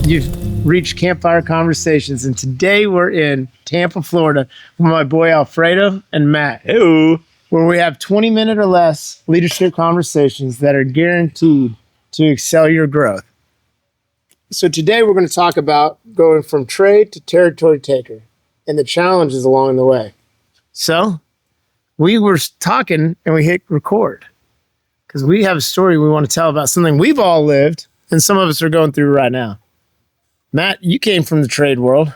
You've reached Campfire Conversations, and today we're in Tampa, Florida, with my boy Alfredo and Matt. Hello. Where we have 20-minute or less leadership conversations that are guaranteed to excel your growth. So today we're going to talk about going from trade to territory taker and the challenges along the way. So we were talking and we hit record because we have a story we want to tell about something we've all lived and some of us are going through right now. Matt, you came from the trade world.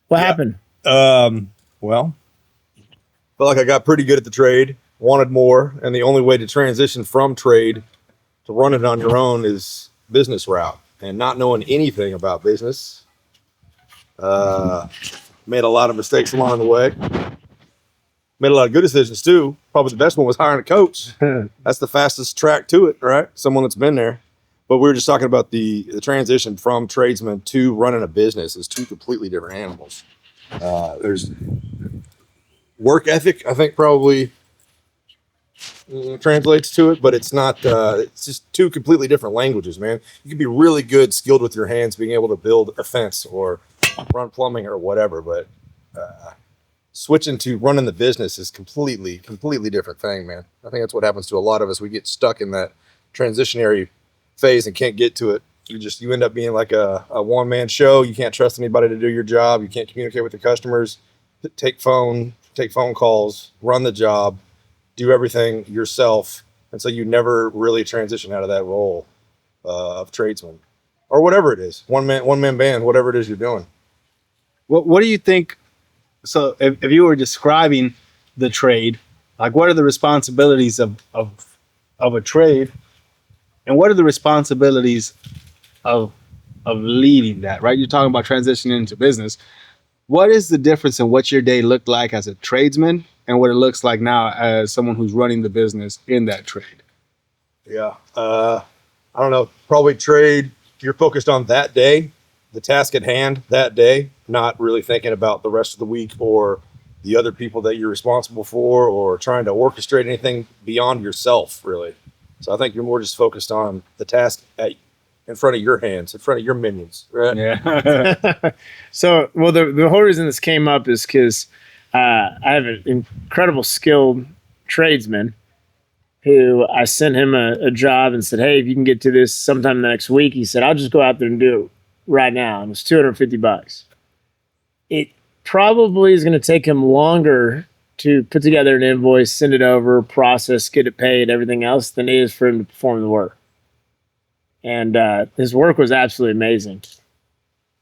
What happened? Well, felt like I got pretty good at the trade, wanted more, and the only way to transition from trade to run it on your own is business route. And not knowing anything about business, made a lot of mistakes along the way. Made a lot of good decisions too. Probably the best one was hiring a coach. That's the fastest track to it, right? Someone that's been there. But we were just talking about the transition from tradesman to running a business is two completely different animals. There's work ethic, I think probably translates to it, but it's not, it's just two completely different languages, man. You can be really good, skilled with your hands, being able to build a fence or run plumbing or whatever, but switching to running the business is completely different thing, man. I think that's what happens to a lot of us. We get stuck in that transitionary phase and can't get to it. You end up being like a one-man show. You can't trust anybody to do your job. You can't communicate with your customers, take phone calls, run the job, do everything yourself. And so you never really transition out of that role of tradesman or whatever it is, one man band, whatever it is you're doing. What do you think? So if you were describing the trade, like what are the responsibilities of a trade? And what are the responsibilities of leading that, right? You're talking about transitioning into business. What is the difference in what your day looked like as a tradesman and what it looks like now as someone who's running the business in that trade? Yeah. I don't know. Probably trade, you're focused on that day, the task at hand that day, not really thinking about the rest of the week or the other people that you're responsible for or trying to orchestrate anything beyond yourself, really. So I think you're more just focused on the task in front of your hands, in front of your minions, right? Yeah. So, well, the whole reason this came up is because I have an incredible skilled tradesman who I sent him a job and said, hey, if you can get to this sometime next week, he said, I'll just go out there and do it right now. And it was $250. It probably is going to take him longer to put together an invoice, send it over, process, get it paid, everything else, than it is for him to perform the work. And his work was absolutely amazing.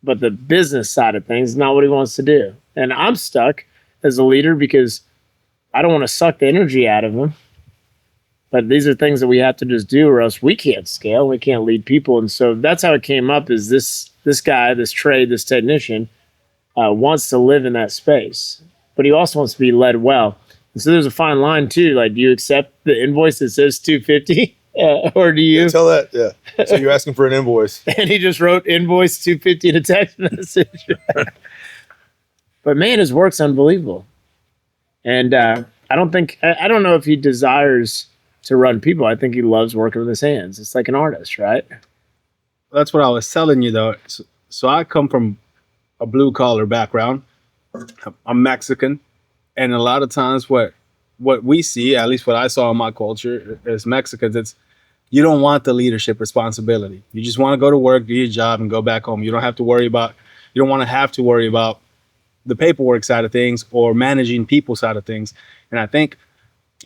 But the business side of things is not what he wants to do. And I'm stuck as a leader because I don't want to suck the energy out of him. But these are things that we have to just do or else we can't scale. We can't lead people. And so that's how it came up is this guy, this trade, this technician wants to live in that space. But he also wants to be led well. And so there's a fine line too. Like, do you accept the invoice that says $250? Or do you? Yeah, tell that, yeah. So you're asking for an invoice. And he just wrote invoice $250 in a text message. But man, his work's unbelievable. And I don't know if he desires to run people. I think he loves working with his hands. It's like an artist, right? That's what I was telling you though. So I come from a blue collar background. I'm Mexican, and a lot of times what we see, at least what I saw in my culture as Mexicans, it's you don't want the leadership responsibility. You just want to go to work, do your job, and go back home. You don't want to have to worry about the paperwork side of things or managing people side of things. And I think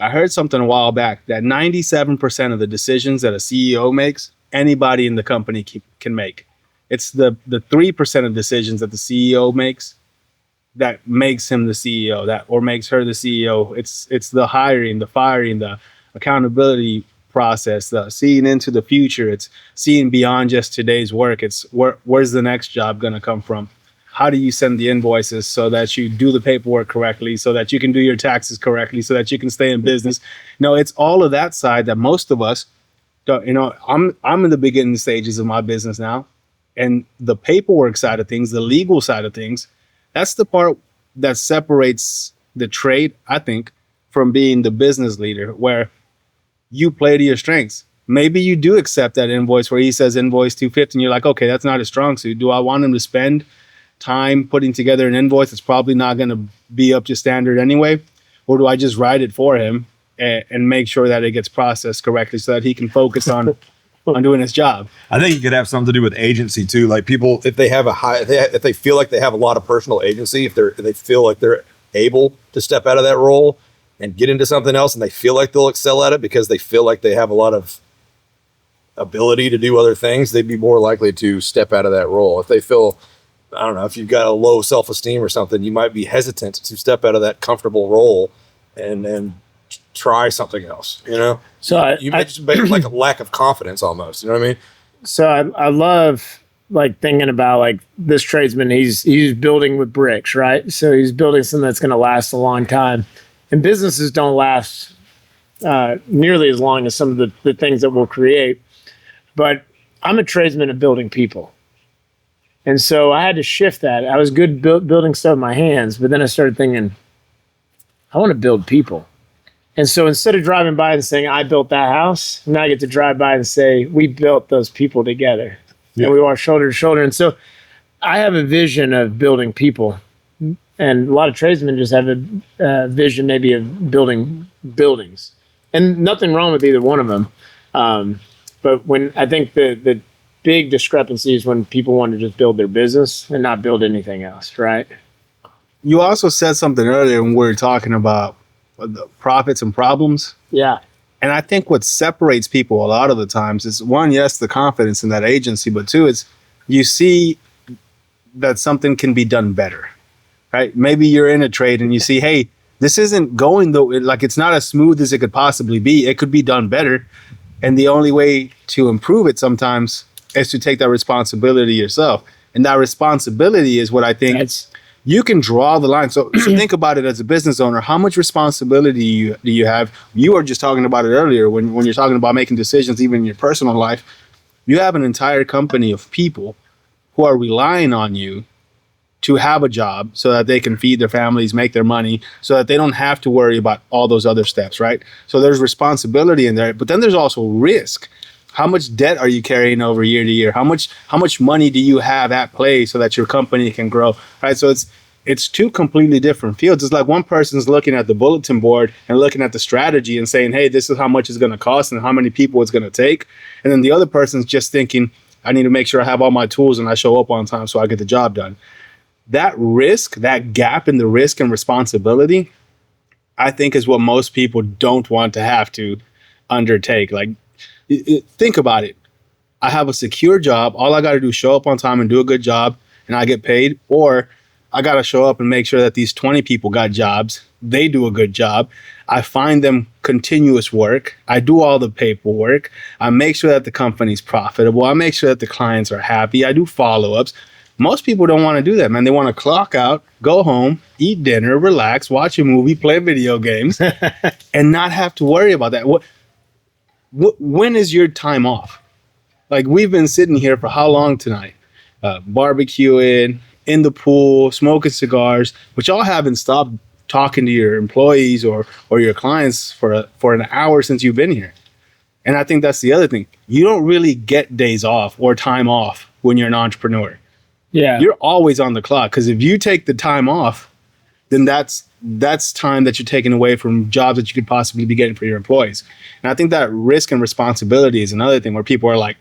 I heard something a while back that 97% of the decisions that a CEO makes, anybody in the company can make. It's the 3% of decisions that the CEO makes that makes him the CEO, or makes her the CEO. It's the hiring, the firing, the accountability process, the seeing into the future. It's seeing beyond just today's work. It's where's the next job going to come from? How do you send the invoices so that you do the paperwork correctly, so that you can do your taxes correctly, so that you can stay in business? No, it's all of that side that most of us don't. I'm in the beginning stages of my business now, and the paperwork side of things, the legal side of things, that's the part that separates the trade, I think, from being the business leader, where you play to your strengths. maybe you do accept that invoice where he says invoice 250 and you're like, okay, that's not a strong suit. Do I want him to spend time putting together an invoice that's probably not going to be up to standard anyway? Or do I just write it for him and make sure that it gets processed correctly so that he can focus on doing his job? I think it could have something to do with agency too. Like people, if they have if they feel like they have a lot of personal agency, if they feel like they're able to step out of that role and get into something else, and they feel like they'll excel at it because they feel like they have a lot of ability to do other things, they'd be more likely to step out of that role. If they feel, I don't know, if you've got a low self-esteem or something, you might be hesitant to step out of that comfortable role and try something else, you know? So you might just make like a lack of confidence almost, you know what I mean? So I love like thinking about like this tradesman, he's building with bricks, right? So he's building something that's going to last a long time. And businesses don't last nearly as long as some of the things that we'll create. But I'm a tradesman of building people. And so I had to shift that. I was good building stuff with my hands, but then I started thinking, I want to build people. And so instead of driving by and saying, I built that house, now I get to drive by and say, we built those people together. Yeah. And we walk shoulder to shoulder. And so I have a vision of building people. And a lot of tradesmen just have a vision maybe of building buildings. And nothing wrong with either one of them. But when I think the big discrepancy is when people want to just build their business and not build anything else, right? You also said something earlier when we were talking about the profits and problems. Yeah. And I think what separates people a lot of the times is, one, yes, the confidence in that agency, but two, it's you see that something can be done better, right? Maybe you're in a trade and you see, hey, this isn't going though, like it's not as smooth as it could possibly be. It could be done better. And the only way to improve it sometimes is to take that responsibility yourself. And that responsibility is what I think you can draw the line. So think about it as a business owner. How much responsibility do you have? You were just talking about it earlier when you're talking about making decisions, even in your personal life. You have an entire company of people who are relying on you to have a job so that they can feed their families, make their money, so that they don't have to worry about all those other steps, right? So there's responsibility in there, but then there's also risk. How much debt are you carrying over year to year? How much money do you have at play so that your company can grow, right? So it's two completely different fields. It's like one person's looking at the bulletin board and looking at the strategy and saying, hey, this is how much it's going to cost and how many people it's going to take. And then the other person's just thinking, I need to make sure I have all my tools and I show up on time so I get the job done. That risk, that gap in the risk and responsibility, I think is what most people don't want to have to undertake. Like, think about it. I have a secure job. All I got to do is show up on time and do a good job and I get paid. Or I got to show up and make sure that these 20 people got jobs. They do a good job. I find them continuous work. I do all the paperwork. I make sure that the company's profitable. I make sure that the clients are happy. I do follow-ups. Most people don't want to do that, man. They want to clock out, go home, eat dinner, relax, watch a movie, play video games, and not have to worry about that. When is your time off? Like, we've been sitting here for how long tonight? Barbecuing, in the pool, smoking cigars, but y'all haven't stopped talking to your employees or your clients for an hour since you've been here. And I think that's the other thing. You don't really get days off or time off when you're an entrepreneur. Yeah. You're always on the clock, because if you take the time off, then that's time that you're taking away from jobs that you could possibly be getting for your employees. And I think that risk and responsibility is another thing where people are like,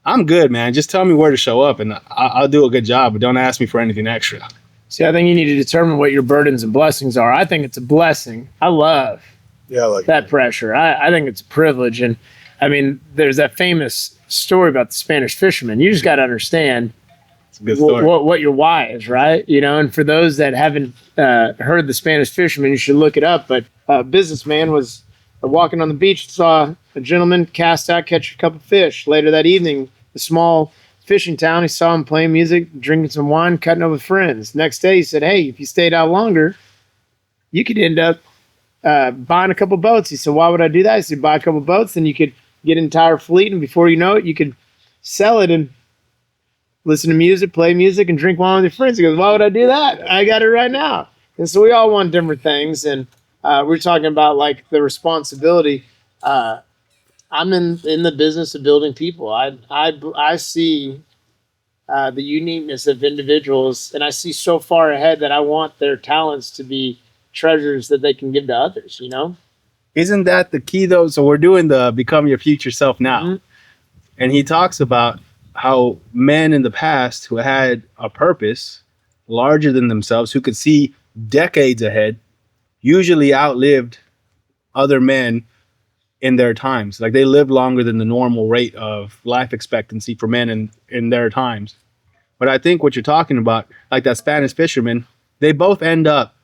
I'm good, man. Just tell me where to show up and I'll do a good job, but don't ask me for anything extra. See, I think you need to determine what your burdens and blessings are. I think it's a blessing. I love that pressure. I think it's a privilege. And I mean, there's that famous story about the Spanish fisherman. You just got to understand what your why is, right? You know, and for those that haven't heard the Spanish fisherman, you should look it up. But a businessman was walking on the beach, saw a gentleman cast out, catch a couple fish. Later that evening, the small fishing town, he saw him playing music, drinking some wine, cutting up with friends. Next day, he said, hey, if you stayed out longer, you could end up buying a couple boats. He said, why would I do that? He said, buy a couple boats, then you could get an entire fleet, and before you know it, you could sell it and listen to music, play music, and drink wine with your friends. He goes, why would I do that? I got it right now. And so we all want different things. And we're talking about like the responsibility. I'm in the business of building people. I see the uniqueness of individuals, and I see so far ahead that I want their talents to be treasures that they can give to others. You know. Isn't that the key though? So we're doing the become your future self now. Mhm. And he talks about how men in the past who had a purpose larger than themselves, who could see decades ahead, usually outlived other men in their times. Like they lived longer than the normal rate of life expectancy for men in their times. But I think what you're talking about, like that Spanish fisherman, they both end up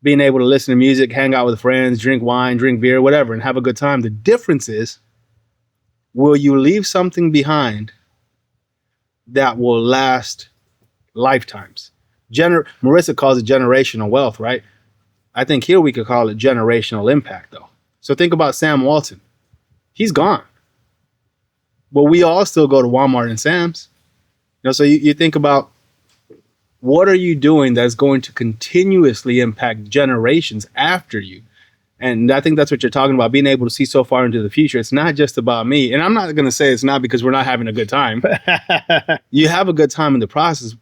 being able to listen to music, hang out with friends, drink wine, drink beer, whatever, and have a good time. The difference is, will you leave something behind that will last lifetimes? Marissa calls it generational wealth, right? I think here we could call it generational impact, though. So think about Sam Walton. He's gone. But we all still go to Walmart and Sam's. You know, so you think about, what are you doing that's going to continuously impact generations after you? And I think that's what you're talking about, being able to see so far into the future. It's not just about me. And I'm not going to say it's not because we're not having a good time. You have a good time in the process,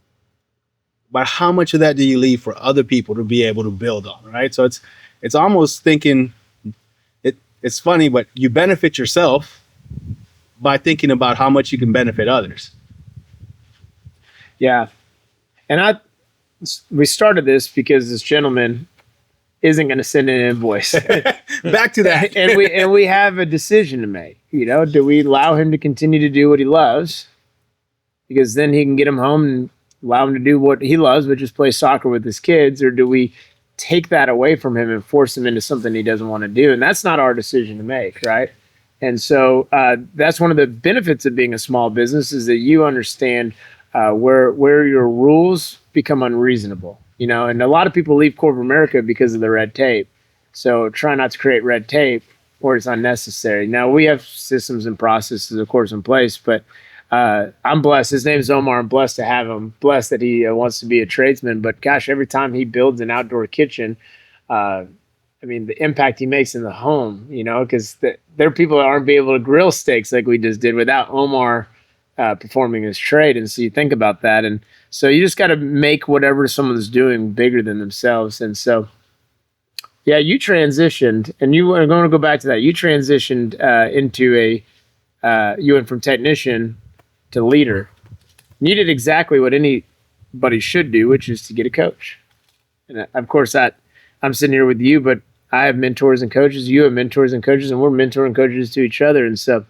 but how much of that do you leave for other people to be able to build on, right? So it's almost thinking, it's funny, but you benefit yourself by thinking about how much you can benefit others. Yeah. And we started this because this gentleman isn't going to send an invoice. Back to that. and we have a decision to make. You know, do we allow him to continue to do what he loves? Because then he can get him home and allow him to do what he loves, which is play soccer with his kids, or do we take that away from him and force him into something he doesn't want to do? And that's not our decision to make, right? And so that's one of the benefits of being a small business, is that you understand where your rules become unreasonable, you know. And a lot of people leave corporate America because of the red tape. So try not to create red tape or it's unnecessary. Now we have systems and processes, of course, in place, but I'm blessed. His name is Omar. I'm blessed to have him. Blessed that he wants to be a tradesman. But gosh, every time he builds an outdoor kitchen, I mean, the impact he makes in the home, you know, because there are people that aren't be able to grill steaks like we just did without Omar performing his trade. And so you think about that. And so you just got to make whatever someone's doing bigger than themselves. And so, yeah, you transitioned, and you are going to go back to that. You transitioned into you went from technician to leader. And you did exactly what anybody should do, which is to get a coach. And of course, I'm sitting here with you, but I have mentors and coaches. You have mentors and coaches, and we're mentoring coaches to each other. And so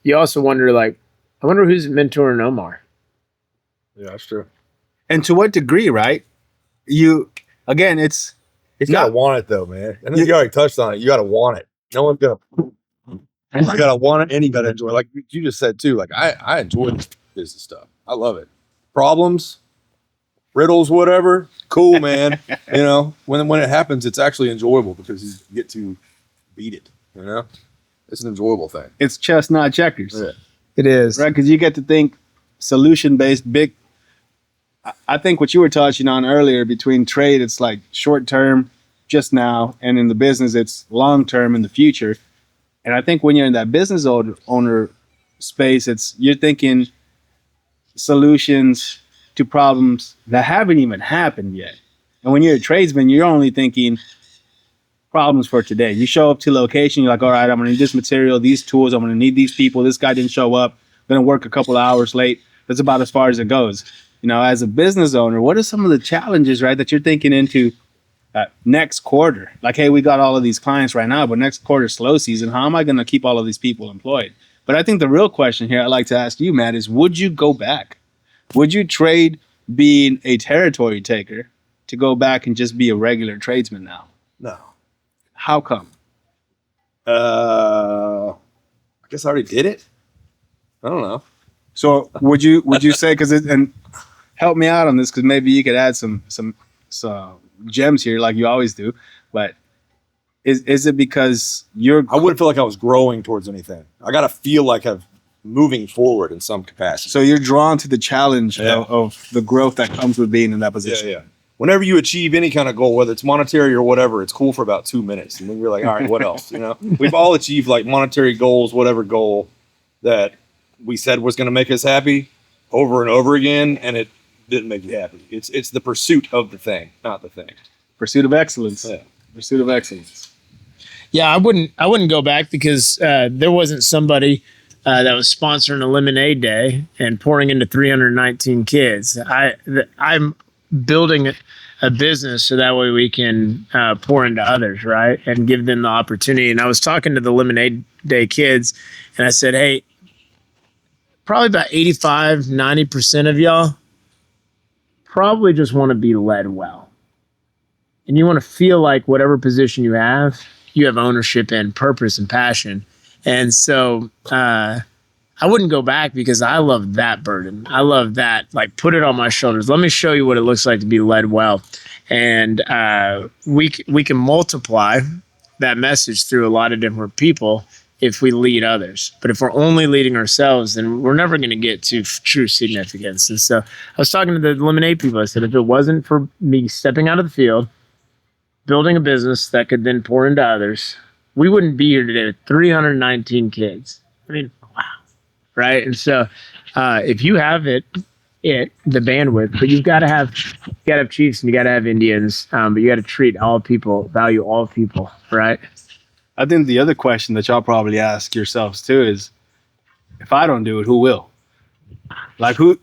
you also wonder, like, I wonder who's mentoring Omar. Yeah, that's true. And to what degree, right? Again, it's He's got to want it though, man. And you already touched on it. You got to want it. No one's gonna. You got to want it, and you got to enjoy it. Like you just said too. Like I enjoy this business stuff. I love it. Problems, riddles, whatever. Cool, man. You know, when it happens, it's actually enjoyable because you get to beat it. You know, it's an enjoyable thing. It's chess, not checkers. Yeah. It is. Right, because you get to think solution-based, big. I think what you were touching on earlier, between trade, it's like short-term, just now, and in the business, it's long-term in the future. And I think when you're in that business owner space, you're thinking solutions to problems that haven't even happened yet. And when you're a tradesman, you're only thinking problems for today. You show up to location, you're like, all right, I'm going to need this material, these tools, I'm going to need these people. This guy didn't show up. I'm going to work a couple of hours late. That's about as far as it goes. You know, as a business owner, what are some of the challenges, right, that you're thinking into next quarter? Like, hey, we got all of these clients right now, but next quarter, slow season. How am I going to keep all of these people employed? But I think the real question here I'd like to ask you, Matt, is would you go back? Would you trade being a territory taker to go back and just be a regular tradesman now? No. How come? I guess I already did it. I don't know. So would you say, and help me out on this, because maybe you could add some gems here like you always do, but is it because I wouldn't feel like I was growing towards anything. I got to feel like I'm moving forward in some capacity. So you're drawn to the challenge of the growth that comes with being in that position. Yeah. whenever you achieve any kind of goal, whether it's monetary or whatever, it's cool for about 2 minutes. And then you're like, all right, what else? You know, we've all achieved like monetary goals, whatever goal that we said was going to make us happy over and over again. And it didn't make you happy. It's the pursuit of the thing, not the thing. Pursuit of excellence. Yeah. Pursuit of excellence. Yeah, I wouldn't go back because there wasn't somebody that was sponsoring a lemonade day and pouring into 319 kids. I'm building a business so that way we can pour into others, right, and give them the opportunity. And I was talking to the lemonade day kids, and I said, hey, probably about 85-90% of y'all probably just want to be led well, and you want to feel like whatever position you have ownership and purpose and passion. And so I wouldn't go back because I love that burden. I love that, like, put it on my shoulders. Let me show you what it looks like to be led well. And we can multiply that message through a lot of different people if we lead others. But if we're only leading ourselves, then we're never going to get to true significance. And so I was talking to the lemonade people. I said, if it wasn't for me stepping out of the field, building a business that could then pour into others, we wouldn't be here today with 319 kids. I mean, wow, right? And so if you have the bandwidth, but you've got to have chiefs and you got to have Indians, but you got to treat all people, value all people, right? I think the other question that y'all probably ask yourselves too is, if I don't do it, who will? Like, who?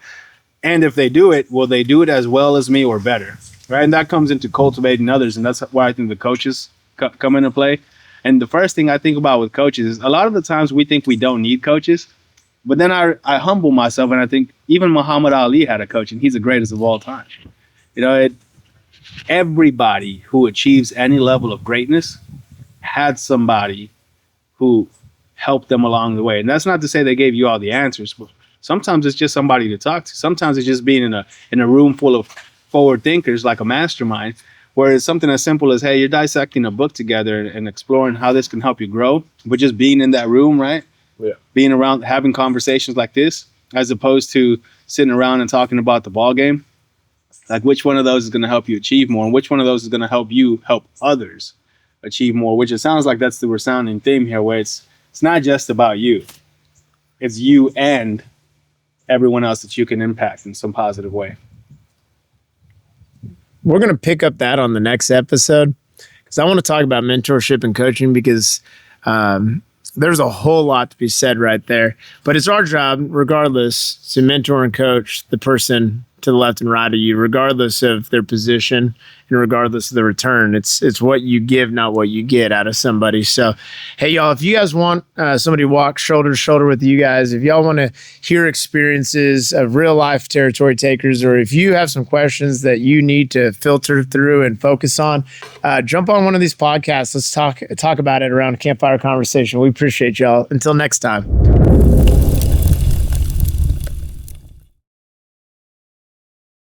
And if they do it, will they do it as well as me or better? Right? And that comes into cultivating others. And that's why I think the coaches come into play. And the first thing I think about with coaches is a lot of the times we think we don't need coaches. But then I humble myself and I think even Muhammad Ali had a coach, and he's the greatest of all time. You know, everybody who achieves any level of greatness had somebody who helped them along the way. And that's not to say they gave you all the answers, but sometimes it's just somebody to talk to. Sometimes it's just being in a room full of forward thinkers, like a mastermind, where it's something as simple as, hey, you're dissecting a book together and exploring how this can help you grow, but just being in that room, right? Yeah. Being around, having conversations like this, as opposed to sitting around and talking about the ball game. Like, which one of those is going to help you achieve more, and which one of those is going to help you help others achieve more, which it sounds like that's the resounding theme here, where it's not just about you. It's you and everyone else that you can impact in some positive way. We're going to pick up that on the next episode because I want to talk about mentorship and coaching because there's a whole lot to be said right there. But it's our job, regardless, to mentor and coach the person to the left and right of you, regardless of their position and regardless of the return. It's what you give, not what you get out of somebody. So, hey, y'all, if you guys want somebody to walk shoulder to shoulder with you guys, if y'all want to hear experiences of real life territory takers, or if you have some questions that you need to filter through and focus on, jump on one of these podcasts. Let's talk about it around Campfire Conversation. We appreciate y'all. Until next time.